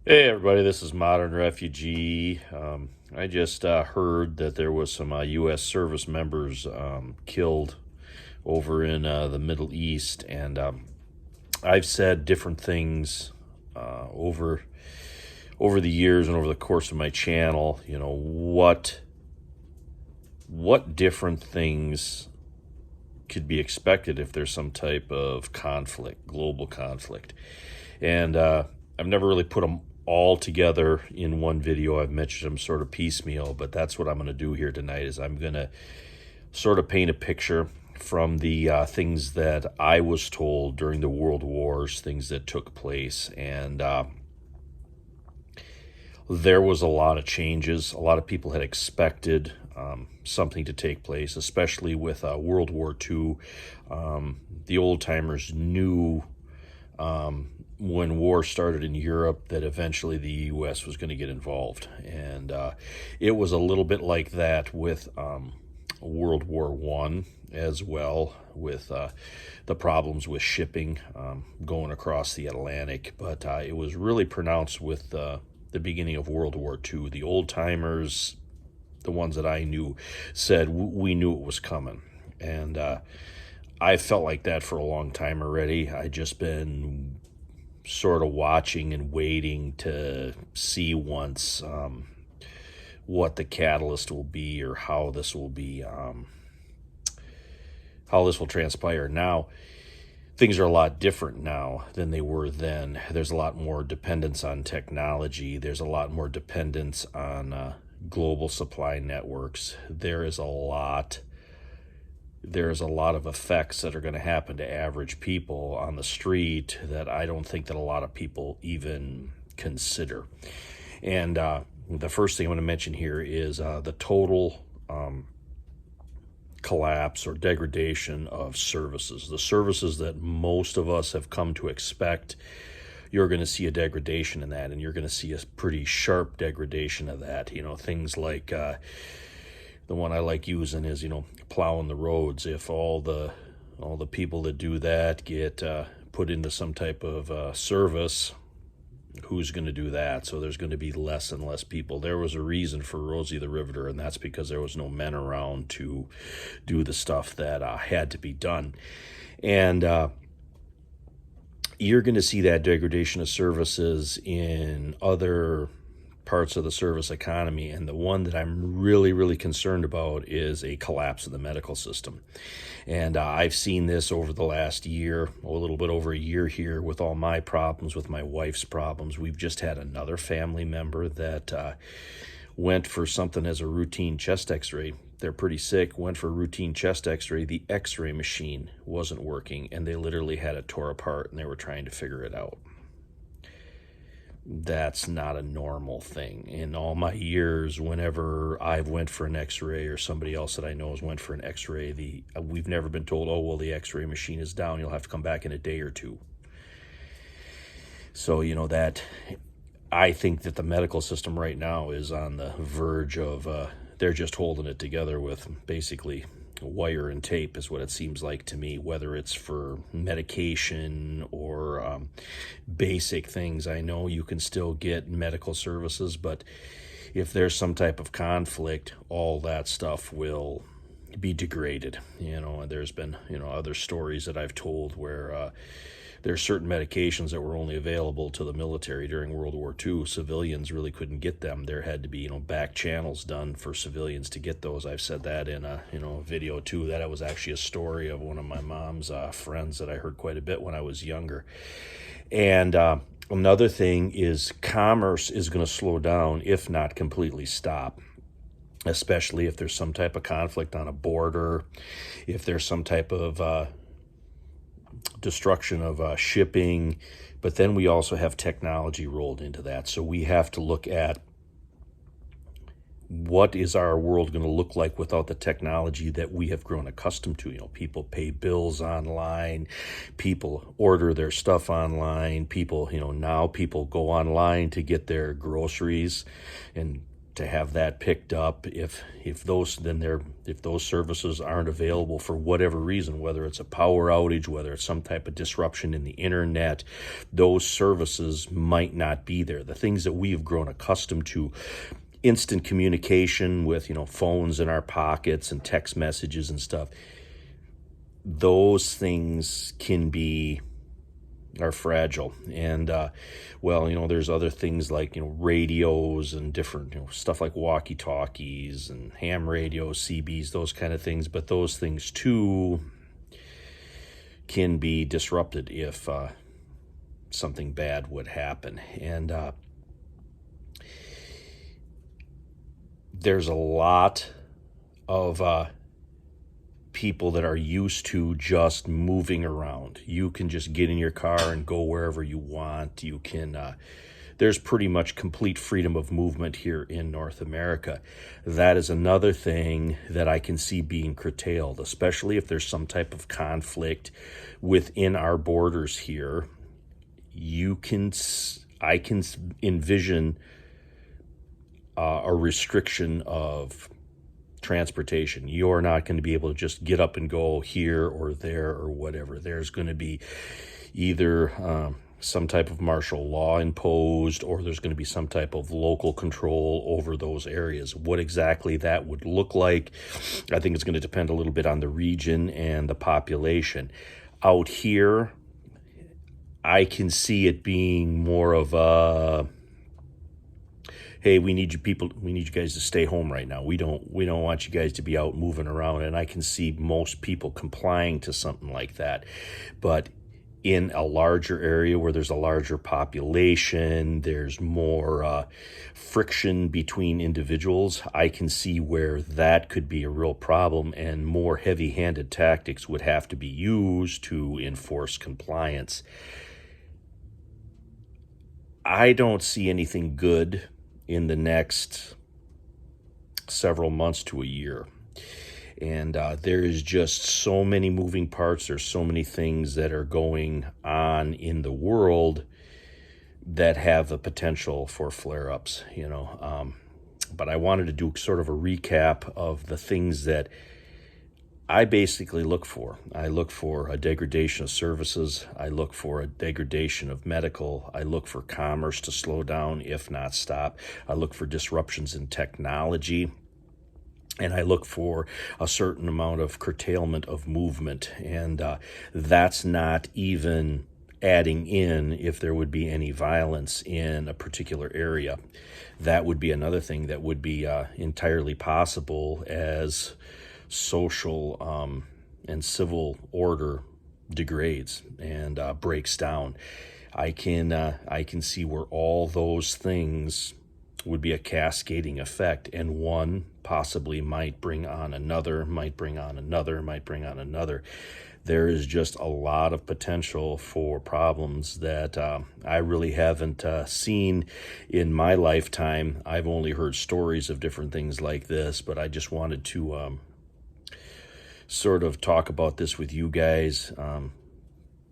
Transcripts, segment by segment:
Hey everybody, this is Modern Refugee. I just heard that there was some U.S. service members killed over in the Middle East, and I've said different things over the years and over the course of my channel. What different things could be expected if there's some type of conflict, global conflict, and I've never really put them all together in one video. I've mentioned them sort of piecemeal, but that's what I'm going to do here tonight. Is I'm going to sort of paint a picture from the things that I was told during the world wars, things that took place, and there was a lot of changes. A lot of people had expected something to take place, especially with World War II. The old timers knew when war started in Europe that eventually the U.S. was going to get involved. And it was a little bit like that with World War I as well, with the problems with shipping going across the Atlantic. But it was really pronounced with the beginning of World War II. The old timers, the ones that I knew, said we knew it was coming. And I felt like that for a long time already. I just been sort of watching and waiting to see once what the catalyst will be, or how this will be, how this will transpire. Now, things are a lot different now than they were then. There's a lot more dependence on technology. There's a lot more dependence on global supply networks. There's a lot of effects that are going to happen to average people on the street that I don't think that a lot of people even consider. And the first thing I'm going to mention here is the total collapse or degradation of services. The services that most of us have come to expect, you're going to see a degradation in that, and you're going to see a pretty sharp degradation of that. Things like the one I like using is, plowing the roads. If all the people that do that get put into some type of service, who's going to do that? So there's going to be less and less people. There was a reason for Rosie the Riveter, and that's because there was no men around to do the stuff that had to be done. And you're going to see that degradation of services in other parts of the service economy, and the one that I'm really, really concerned about is a collapse of the medical system. And I've seen this over the last year, a little bit over a year here, with all my problems, with my wife's problems. We've just had another family member that went for something as a routine chest x-ray. They're pretty sick, went for a routine chest x-ray. The x-ray machine wasn't working, and they literally had it tore apart, and they were trying to figure it out. That's not a normal thing. In all my years, whenever I've went for an x-ray, or somebody else that I know has went for an x-ray, we've never been told, oh, well, the x-ray machine is down, you'll have to come back in a day or two. So, that I think that the medical system right now is on the verge of, they're just holding it together with basically wire and tape, is what it seems like to me, whether it's for medication or basic things. I know you can still get medical services, but if there's some type of conflict, all that stuff will be degraded. There's been, other stories that I've told where there's certain medications that were only available to the military during World War II. Civilians really couldn't get them. There had to be, back channels done for civilians to get those. I've said that in a, video too. That was actually a story of one of my mom's friends that I heard quite a bit when I was younger. And another thing is commerce is going to slow down, if not completely stop, especially if there's some type of conflict on a border, if there's some type of destruction of shipping. But then we also have technology rolled into that. So we have to look at what is our world going to look like without the technology that we have grown accustomed to. People pay bills online, people order their stuff online, people, now people go online to get their groceries, and to have that picked up. If those services aren't available for whatever reason, whether it's a power outage, whether it's some type of disruption in the internet, those services might not be there. The things that we've grown accustomed to, instant communication with, phones in our pockets and text messages and stuff, those things are fragile. And there's other things like radios and different stuff like walkie-talkies and ham radios, CBs, those kind of things. But those things too can be disrupted if something bad would happen. And there's a lot of people that are used to just moving around. You can just get in your car and go wherever you want. You can there's pretty much complete freedom of movement here in North America. That is another thing that I can see being curtailed, especially if there's some type of conflict within our borders here. I can envision a restriction of transportation. You're not going to be able to just get up and go here or there or whatever. There's going to be either some type of martial law imposed, or there's going to be some type of local control over those areas. What exactly that would look like, I think it's going to depend a little bit on the region and the population. Out here, I can see it being more of a, hey, we need you guys to stay home right now. We don't want you guys to be out moving around. And I can see most people complying to something like that. But in a larger area where there's a larger population, there's more friction between individuals, I can see where that could be a real problem, and more heavy-handed tactics would have to be used to enforce compliance. I don't see anything good in the next several months to a year. And there is just so many moving parts. There's so many things that are going on in the world that have the potential for flare-ups, But I wanted to do sort of a recap of the things that I basically look for. I look for a degradation of services. I look for a degradation of medical. I look for commerce to slow down, if not stop. I look for disruptions in technology. And I look for a certain amount of curtailment of movement. And that's not even adding in if there would be any violence in a particular area. That would be another thing that would be entirely possible as social and civil order degrades and breaks down. I can see where all those things would be a cascading effect, and one possibly might bring on another, might bring on another, might bring on another. There is just a lot of potential for problems that I really haven't seen in my lifetime. I've only heard stories of different things like this, but I just wanted to sort of talk about this with you guys,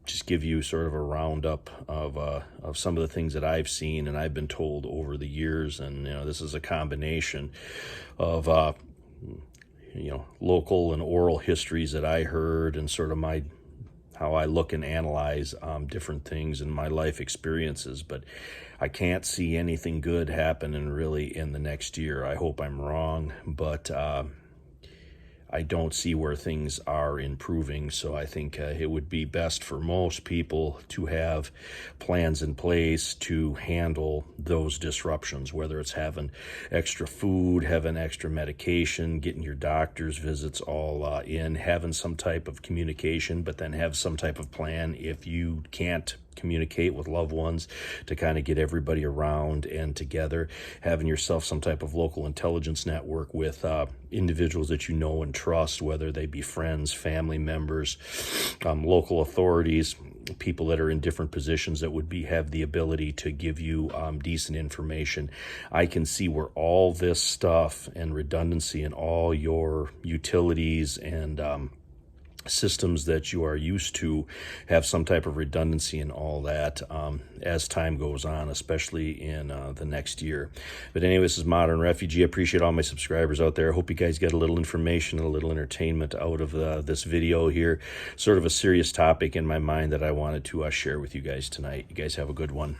just give you sort of a roundup of some of the things that I've seen and I've been told over the years. And this is a combination of local and oral histories that I heard, and sort of how I look and analyze different things in my life experiences. But I can't see anything good happening really in the next year. I hope I'm wrong, but I don't see where things are improving. So I think it would be best for most people to have plans in place to handle those disruptions, whether it's having extra food, having extra medication, getting your doctor's visits all in, having some type of communication, but then have some type of plan if you can't communicate with loved ones, to kind of get everybody around and together, having yourself some type of local intelligence network with individuals that you know and trust, whether they be friends, family members, local authorities, people that are in different positions that would have the ability to give you decent information. I can see where all this stuff and redundancy in all your utilities and systems that you are used to have some type of redundancy and all that as time goes on, especially in the next year. But anyway, this is Modern Refugee. I appreciate all my subscribers out there. I hope you guys get a little information and a little entertainment out of this video here. Sort of a serious topic in my mind that I wanted to share with you guys tonight. You guys have a good one.